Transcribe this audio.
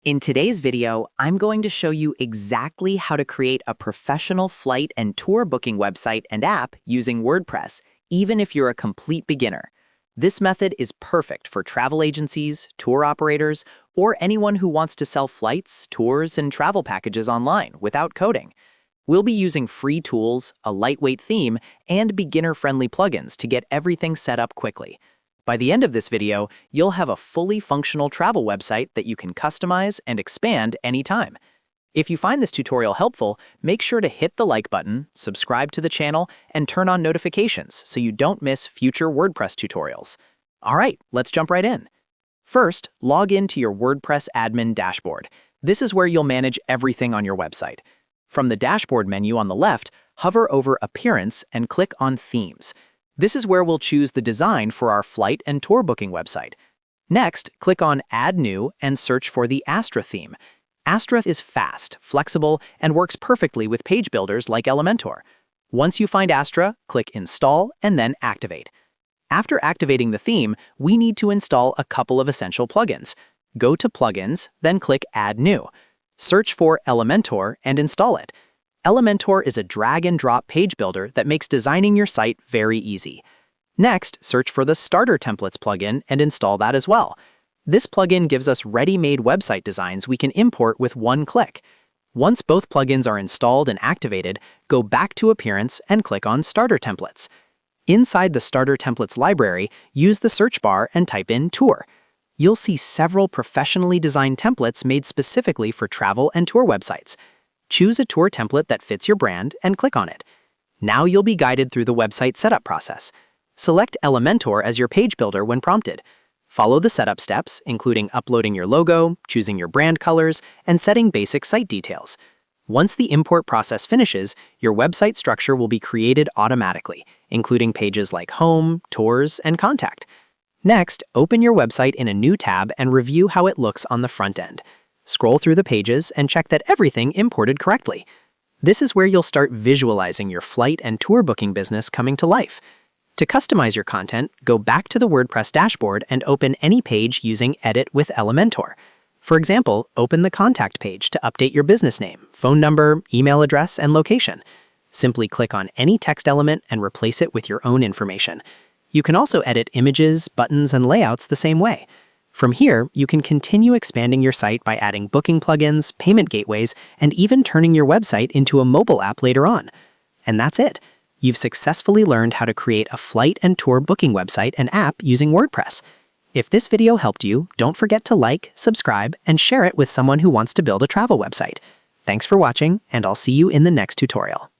In today's video, I'm going to show you exactly how to create a professional flight and tour booking website and app using WordPress, even if you're a complete beginner. This method is perfect for travel agencies, tour operators, or anyone who wants to sell flights, tours, and travel packages online without coding. We'll be using free tools, a lightweight theme, and beginner-friendly plugins to get everything set up quickly. By the end of this video, you'll have a fully functional travel website that you can customize and expand anytime. If you find this tutorial helpful, make sure to hit the like button, subscribe to the channel, and turn on notifications so you don't miss future WordPress tutorials. All right, let's jump right in. First, log in to your WordPress admin dashboard. This is where you'll manage everything on your website. From the dashboard menu on the left, hover over Appearance and click on Themes. This is where we'll choose the design for our flight and tour booking website. Next, click on Add New and search for the Astra theme. Astra is fast, flexible, and works perfectly with page builders like Elementor. Once you find Astra, click Install and then Activate. After activating the theme, we need to install a couple of essential plugins. Go to Plugins, then click Add New. Search for Elementor and install it. Elementor is a drag-and-drop page builder that makes designing your site very easy. Next, search for the Starter Templates plugin and install that as well. This plugin gives us ready-made website designs we can import with one click. Once both plugins are installed and activated, go back to Appearance and click on Starter Templates. Inside the Starter Templates library, use the search bar and type in Tour. You'll see several professionally designed templates made specifically for travel and tour websites. Choose a tour template that fits your brand and click on it. Now you'll be guided through the website setup process. Select Elementor as your page builder when prompted. Follow the setup steps, including uploading your logo, choosing your brand colors, and setting basic site details. Once the import process finishes, your website structure will be created automatically, including pages like Home, Tours, and Contact. Next, open your website in a new tab and review how it looks on the front end. Scroll through the pages and check that everything imported correctly. This is where you'll start visualizing your flight and tour booking business coming to life. To customize your content, go back to the WordPress dashboard and open any page using Edit with Elementor. For example, open the Contact page to update your business name, phone number, email address, and location. Simply click on any text element and replace it with your own information. You can also edit images, buttons, and layouts the same way. From here, you can continue expanding your site by adding booking plugins, payment gateways, and even turning your website into a mobile app later on. And that's it. You've successfully learned how to create a flight and tour booking website and app using WordPress. If this video helped you, don't forget to like, subscribe, and share it with someone who wants to build a travel website. Thanks for watching, and I'll see you in the next tutorial.